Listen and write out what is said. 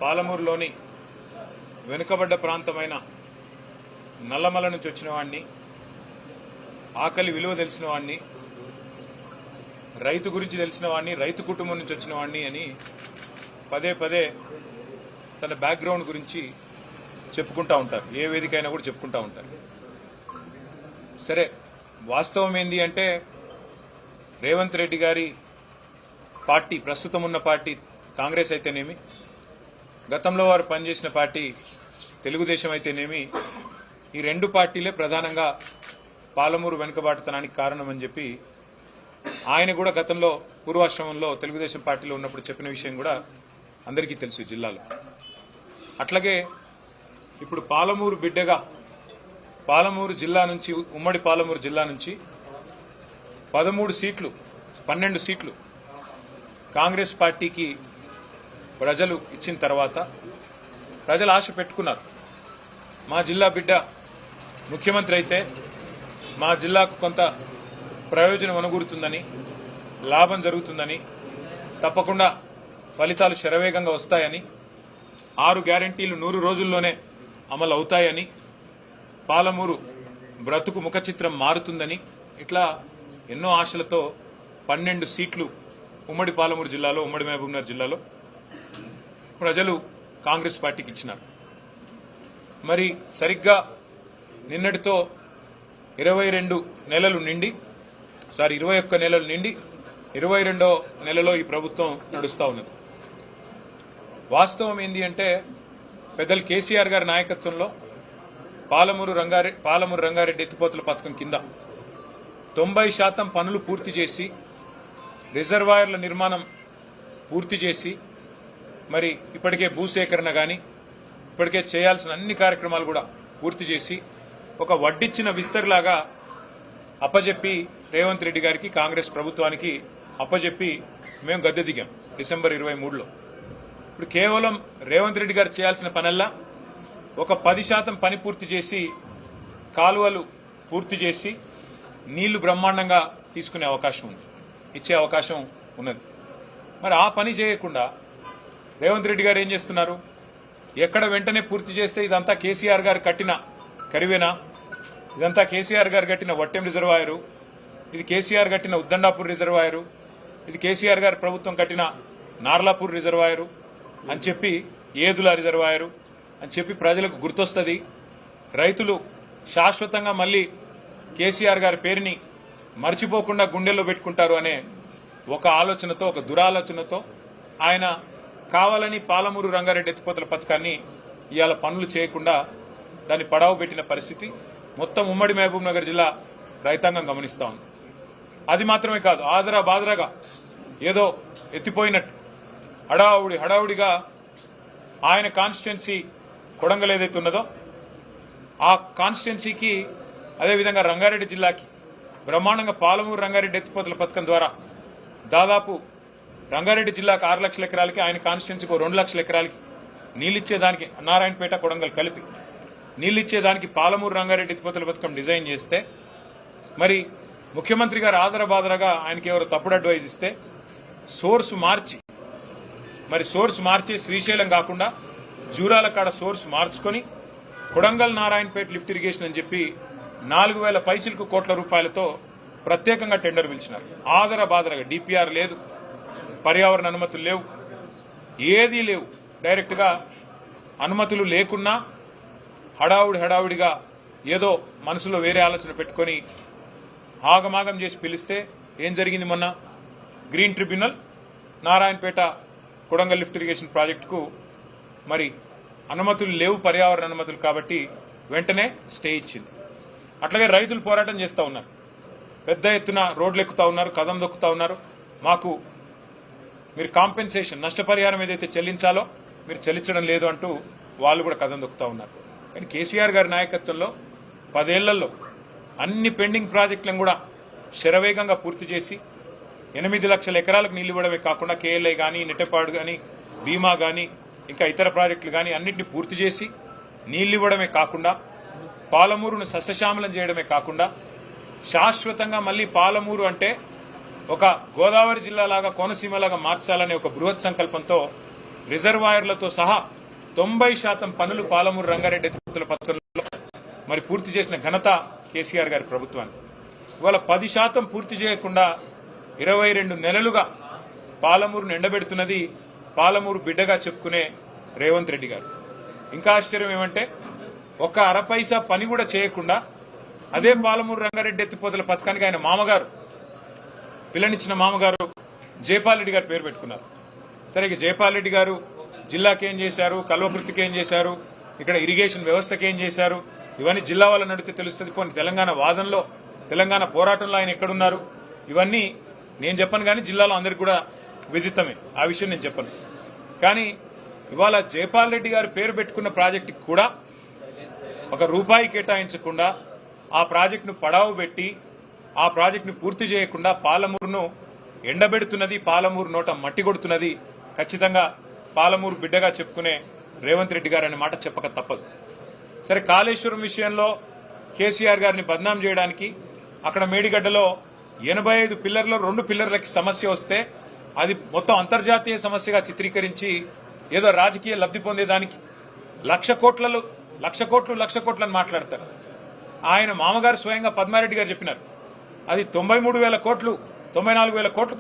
పాలమూరులోని వెనుకబడ్డ ప్రాంతమైన నల్లమల నుంచి వచ్చిన వాడిని, ఆకలి విలువ తెలిసిన వాడిని, రైతు గురించి తెలిసిన వాడిని, రైతు కుటుంబం నుంచి వచ్చిన వాడిని అని పదే పదే తన బ్యాక్గ్రౌండ్ గురించి చెప్పుకుంటూ ఉంటారు. ఏ వేదిక అయినా కూడా చెప్పుకుంటూ ఉంటారు. సరే, వాస్తవం ఏంది అంటే రేవంత్ రెడ్డి గారి పార్టీ, ప్రస్తుతం ఉన్న పార్టీ కాంగ్రెస్ అయితేనేమి, గతంలో వారు పనిచేసిన పార్టీ తెలుగుదేశం అయితేనేమి, ఈ రెండు పార్టీలే ప్రధానంగా పాలమూరు వెనుకబాటుతనానికి కారణమని చెప్పి ఆయన కూడా గతంలో పూర్వాశ్రమంలో తెలుగుదేశం పార్టీలో ఉన్నప్పుడు చెప్పిన విషయం కూడా అందరికీ తెలుసు జిల్లాలో. అట్లాగే ఇప్పుడు పాలమూరు బిడ్డగా పాలమూరు జిల్లా నుంచి, ఉమ్మడి పాలమూరు జిల్లా నుంచి 12 సీట్లు కాంగ్రెస్ పార్టీకి ప్రజలు ఇచ్చిన తర్వాత ప్రజలు ఆశ పెట్టుకున్నారు. మా జిల్లా బిడ్డ ముఖ్యమంత్రి అయితే మా జిల్లాకు కొంత ప్రయోజనం అనుగురుతుందని, లాభం జరుగుతుందని, తప్పకుండా ఫలితాలు శరవేగంగా వస్తాయని, 6 గ్యారంటీలు 100 రోజుల్లోనే అమలు అవుతాయని, పాలమూరు బ్రతుకు ముఖ చిత్రం మారుతుందని, ఇట్లా ఎన్నో ఆశలతో 12 సీట్లు ఉమ్మడి పాలమూరు జిల్లాలో, ఉమ్మడి మహబూబ్నగర్ జిల్లాలో ప్రజలు కాంగ్రెస్ పార్టీకి ఇచ్చినారు. మరి సరిగ్గా నిన్నటితో 21 నెలలు నిండి 22వ నెలలో ఈ ప్రభుత్వం నడుస్తా ఉన్నది. వాస్తవం ఏంది అంటే పెద్దలు కేసీఆర్ గారి నాయకత్వంలో పాలమూరు రంగారెడ్డి ఎత్తిపోతల పథకం కింద 90% పనులు పూర్తి చేసి, రిజర్వాయర్ల నిర్మాణం పూర్తి చేసి, మరి ఇప్పటికే భూసేకరణ గాని, ఇప్పటికే చేయాల్సిన అన్ని కార్యక్రమాలు కూడా పూర్తి చేసి, ఒక వడ్డిచ్చిన విస్తర్లాగా అప్పజెప్పి రేవంత్ రెడ్డి గారికి, కాంగ్రెస్ ప్రభుత్వానికి అప్పజెప్పి మేము గద్దె దిగాం డిసెంబర్ 23లో. ఇప్పుడు కేవలం రేవంత్ రెడ్డి గారు చేయాల్సిన పనల్లా ఒక 10% పని పూర్తి చేసి, కాలువలు పూర్తి చేసి, నీళ్లు బ్రహ్మాండంగా తీసుకునే అవకాశం ఉంది, ఇచ్చే అవకాశం ఉన్నది. మరి ఆ పని చేయకుండా రేవంత్ రెడ్డి గారు ఏం చేస్తున్నారు? ఎక్కడ వెంటనే పూర్తి చేస్తే ఇదంతా కేసీఆర్ గారు కట్టిన కరివేనా, ఇదంతా కేసీఆర్ గారు కట్టిన వట్టెం రిజర్వాయరు, ఇది కేసీఆర్ కట్టిన ఉద్దండాపూర్ రిజర్వాయరు, ఇది కేసీఆర్ గారి ప్రభుత్వం కట్టిన నార్లాపూర్ రిజర్వాయరు అని చెప్పి, ఏదుల రిజర్వాయరు అని చెప్పి ప్రజలకు గుర్తొస్తుంది. రైతులు శాశ్వతంగా మళ్లీ కేసీఆర్ గారి పేరుని మర్చిపోకుండా గుండెల్లో పెట్టుకుంటారు అనే ఒక ఆలోచనతో, ఒక దురాలోచనతో ఆయన కావాలని పాలమూరు రంగారెడ్డి ఎత్తిపోతల పథకాన్ని ఇవాళ పనులు చేయకుండా దాన్ని పడావు పెట్టిన పరిస్థితి మొత్తం ఉమ్మడి మహబూబ్ నగర్ జిల్లా రైతాంగం గమనిస్తా ఉంది. అది మాత్రమే కాదు, ఆదరా బాదరాగా ఏదో ఎత్తిపోయినట్టు హడావుడిగా ఆయన కాన్స్టిట్యున్సీ కొడంగల్ ఏదైతే ఉన్నదో ఆ కాన్స్టిట్యున్సీకి, అదేవిధంగా రంగారెడ్డి జిల్లాకి బ్రహ్మాండంగా పాలమూరు రంగారెడ్డి ఎత్తిపోతల పథకం ద్వారా దాదాపు రంగారెడ్డి జిల్లాకు 6 లక్షల ఎకరాలకి, ఆయన కాన్స్టిట్యున్సీకి 2 లక్షల ఎకరాలకి నీళ్ళిచ్చేదానికి, నారాయణపేట కొడంగల్ కలిపి నీళ్ళిచ్చేదానికి పాలమూరు రంగారెడ్డి ఎత్తిపోతల పథకం డిజైన్ చేస్తే, మరి ముఖ్యమంత్రి గారు ఆదరబాదరగా ఆయనకి ఎవరు తప్పుడు అడ్వైజ్ ఇస్తే సోర్స్ మార్చి శ్రీశైలం కాకుండా జూరాల కాడ సోర్స్ మార్చుకొని కొడంగల్ నారాయణపేట లిఫ్ట్ ఇరిగేషన్ అని చెప్పి 4000 పైచిలకు కోట్ల రూపాయలతో ప్రత్యేకంగా టెండర్ పిలిచినారు. ఆదరబాదరగా డిపిఆర్ లేదు, పర్యావరణ అనుమతులు లేవు, ఏదీ లేవు. డైరెక్ట్ గా అనుమతులు లేకున్నా హడావుడిగా ఏదో మనసులో వేరే ఆలోచన పెట్టుకుని ఆగమాగం చేసి పిలిస్తే ఏం జరిగింది? మొన్న green tribunal Narayanpet Kodangal lift irrigation ప్రాజెక్టుకు మరి అనుమతులు లేవు, పర్యావరణ అనుమతులు, కాబట్టి వెంటనే స్టే ఇచ్చింది. అట్లాగే రైతులు పోరాటం చేస్తూ ఉన్నారు, పెద్ద ఎత్తున రోడ్లు ఎక్కుతా ఉన్నారు, కదం దొక్కుతా ఉన్నారు. మాకు మీరు కాంపెన్సేషన్, నష్టపరిహారం ఏదైతే చెల్లించాలో మీరు చెల్లించడం లేదు అంటూ వాళ్ళు కూడా కదం దొక్కుతా ఉన్నారు. కానీ కేసీఆర్ గారి నాయకత్వంలో 10 ఏళ్లలో అన్ని పెండింగ్ ప్రాజెక్టులను కూడా శరవేగంగా పూర్తి చేసి 8 లక్షల ఎకరాలకు నీళ్లు ఇవ్వడమే కాకుండా కేఎల్ఐ కానీ, నెట్టెపాడు కానీ, భీమా కానీ, ఇంకా ఇతర ప్రాజెక్టులు కానీ అన్నింటినీ పూర్తి చేసి నీళ్లు ఇవ్వడమే కాకుండా, పాలమూరును సస్యశ్యామలం చేయడమే కాకుండా, శాశ్వతంగా మళ్లీ పాలమూరు అంటే ఒక గోదావరి జిల్లాలాగా, కోనసీమలాగా మార్చాలనే ఒక బృహత్ సంకల్పంతో రిజర్వాయర్లతో సహా 90% పనులు పాలమూరు రంగారెడ్డి ఎత్తిపోతల పథకంలో మరి పూర్తి చేసిన ఘనత కేసీఆర్ గారి ప్రభుత్వానికి. ఇవాళ 10% పూర్తి చేయకుండా 22 నెలలుగా పాలమూరును ఎండబెడుతున్నది పాలమూరు బిడ్డగా చెప్పుకునే రేవంత్ రెడ్డి గారు. ఇంకా ఆశ్చర్యం ఏమంటే ఒక్క అరపైసా పని కూడా చేయకుండా అదే పాలమూరు రంగారెడ్డి ఎత్తిపోతల పథకానికి ఆయన మామగారు, పిల్లనిచ్చిన మామగారు జైపాల్ రెడ్డి గారు పేరు పెట్టుకున్నారు. సరే, ఇక జైపాల్ రెడ్డి గారు జిల్లాకి ఏం చేశారు, కల్వకృతికి ఏం చేశారు, ఇక్కడ ఇరిగేషన్ వ్యవస్థకి ఏం చేశారు, ఇవన్నీ జిల్లా వాళ్ళని అడిగితే తెలుస్తుంది. పోనీ తెలంగాణ వాదనలో, తెలంగాణ పోరాటంలో ఆయన ఎక్కడున్నారు, ఇవన్నీ నేను చెప్పను కానీ జిల్లాలో అందరికి కూడా విదితమే. ఆ విషయం నేను చెప్పను. కానీ ఇవాళ జైపాల్ రెడ్డి గారు పేరు పెట్టుకున్న ప్రాజెక్టుకి కూడా ఒక రూపాయి కేటాయించకుండా ఆ ప్రాజెక్టును పడావు పెట్టి ఆ ప్రాజెక్టును పూర్తి చేయకుండా పాలమూరును ఎండబెడుతున్నది, పాలమూరు నోట మట్టి కొడుతున్నది ఖచ్చితంగా పాలమూరు బిడ్డగా చెప్పుకునే రేవంత్ రెడ్డి గారు అనే మాట చెప్పక తప్పదు. సరే, కాళేశ్వరం విషయంలో కేసీఆర్ గారిని బద్నాం చేయడానికి అక్కడ మేడిగడ్డలో 85 పిల్లర్లో 2 పిల్లర్లకి సమస్య వస్తే అది మొత్తం అంతర్జాతీయ సమస్యగా చిత్రీకరించి ఏదో రాజకీయ లబ్ధి పొందేదానికి లక్ష కోట్లు అని మాట్లాడతారు. ఆయన మామగారు స్వయంగా పద్మారెడ్డి గారు చెప్పినారు అది 93,000 కోట్లు 94,000 కోట్లు